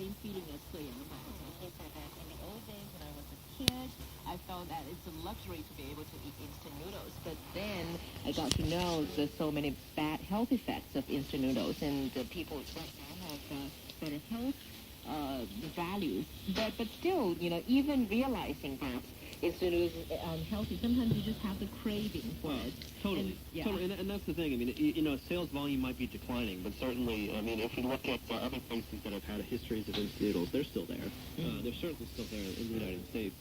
same feeling as 摄阳吧. He said that in the old days when I was a kid, I felt that it's a luxury to be able to eat instant noodles. But then I got to know there's so many bad health effects of instant noodles, and people right now have better health values. But still, even realizing that instant noodles is unhealthy, sometimes you just have the craving for it. Totally. Totally. And that's the thing. I mean, sales volume might be declining, but certainly, I mean, if we look at other places that have had histories of instant noodles, they're still there. They're certainly still there in the United States.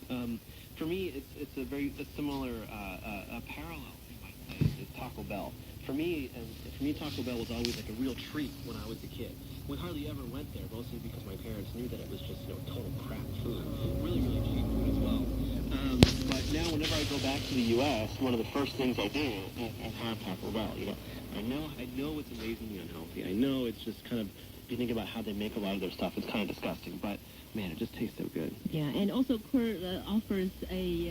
For me, it's a similar parallel, you might say, is Taco Bell. For me, Taco Bell was always like a real treat when I was a kid. We hardly ever went there, mostly because my parents knew that it was just, total crap food. Really, really cheap food as well. But now, whenever I go back to the U.S., one of the first things I do is have Taco Bell. I know it's amazingly unhealthy. I know it's just kind of, if you think about how they make a lot of their stuff, it's kind of disgusting. But man, it just tastes so good. Yeah, and also Kurt offers a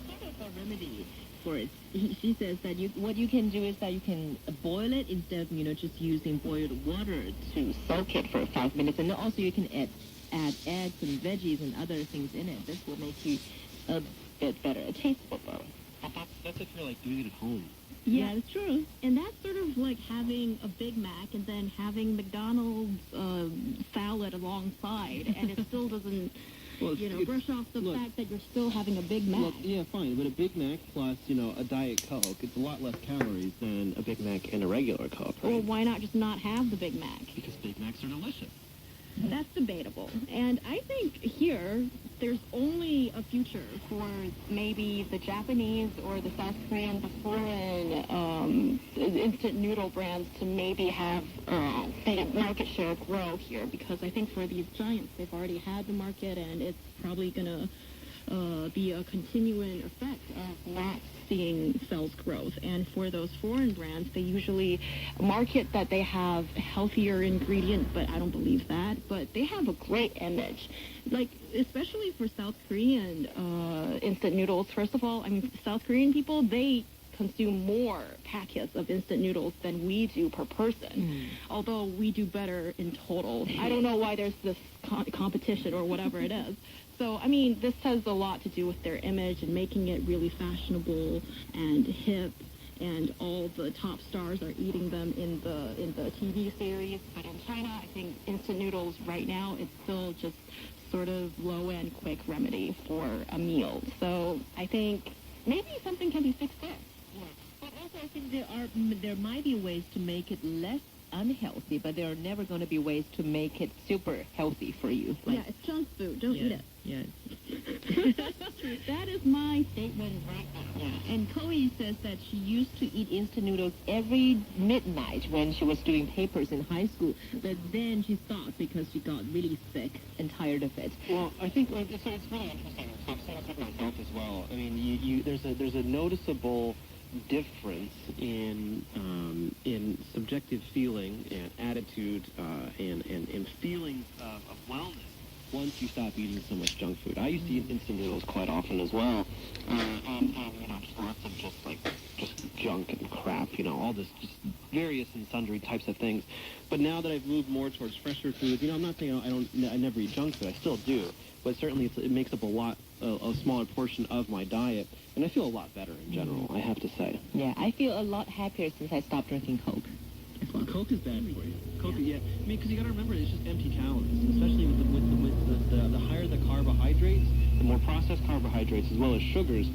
sort of a remedy for it. She says that what you can do is that you can boil it instead of just using boiled water to soak it for 5 minutes, and also you can add eggs and veggies and other things in it. This will make you a bit better. It tastes better. That's if you're like doing it at home. Yeah, it's true. And that's sort of like having a Big Mac and then having McDonald's salad alongside, and it still doesn't, brush off the fact that you're still having a Big Mac. Look, yeah, fine, but a Big Mac plus, a Diet Coke, it's a lot less calories than a Big Mac and a regular Coke, right? Well, why not just not have the Big Mac? Because Big Macs are delicious. That's debatable. And I think here, there's only a future for maybe the Japanese or the South Korean, the foreign instant noodle brands to maybe have the market share grow here, because I think for these giants, they've already had the market, and it's probably going to be a continuing effect of not seeing sales growth. And for those foreign brands, they usually market that they have healthier ingredients, but I don't believe that. But they have a great image. Like, especially for South Korean instant noodles, first of all, South Korean people, they consume more packets of instant noodles than we do per person, although we do better in total. I don't know why there's this competition or whatever it is. So, this has a lot to do with their image and making it really fashionable and hip, and all the top stars are eating them in the TV series. But in China, I think instant noodles right now, it's still just sort of low-end quick remedy for a meal. So I think maybe something can be fixed there. Yeah. But also I think there might be ways to make it less unhealthy, but there are never going to be ways to make it super healthy for you. Yeah, it's junk food. Don't eat it. Yeah. That is my statement right now. Yeah. And Chloe says that she used to eat instant noodles every midnight when she was doing papers in high school, but then she stopped because she got really sick and tired of it. Well, I think it's really interesting. I've seen it myself as well. There's a noticeable difference in subjective feeling and attitude and feelings of wellness once you stop eating so much junk food. I used to eat instant noodles quite often as well, and just lots of just junk and crap, all this just various and sundry types of things. But now that I've moved more towards fresher foods, I'm not saying I never eat junk food. I still do, but certainly it makes up a smaller portion of my diet, and I feel a lot better in general, I have to say. Yeah, I feel a lot happier since I stopped drinking Coke. Well, Coke is bad for you. Coke, yeah. Because you got to remember, it's just empty calories, especially with the higher the carbohydrates, the more processed carbohydrates, as well as sugars.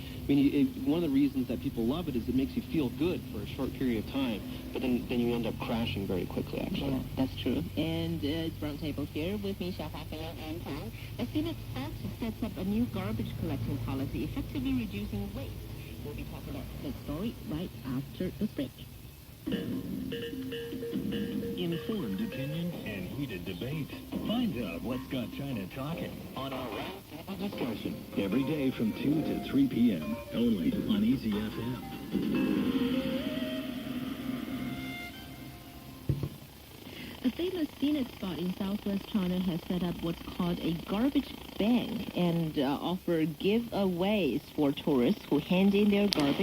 One of the reasons that people love it is it makes you feel good for a short period of time, but then you end up crashing very quickly, actually. Yeah, that's true. And it's Roundtable here with me, Xiaohua and Tom. The Phoenix sets up a new garbage collection policy, effectively reducing waste. We'll be talking about that story right after the break. Informed opinion and heated debate. Find out what's got China talking on our Roundtable discussion every day from 2 to 3 p.m. only on Easy FM. A famous scenic spot in southwest China has set up what's called a garbage bank and offer giveaways for tourists who hand in their garbage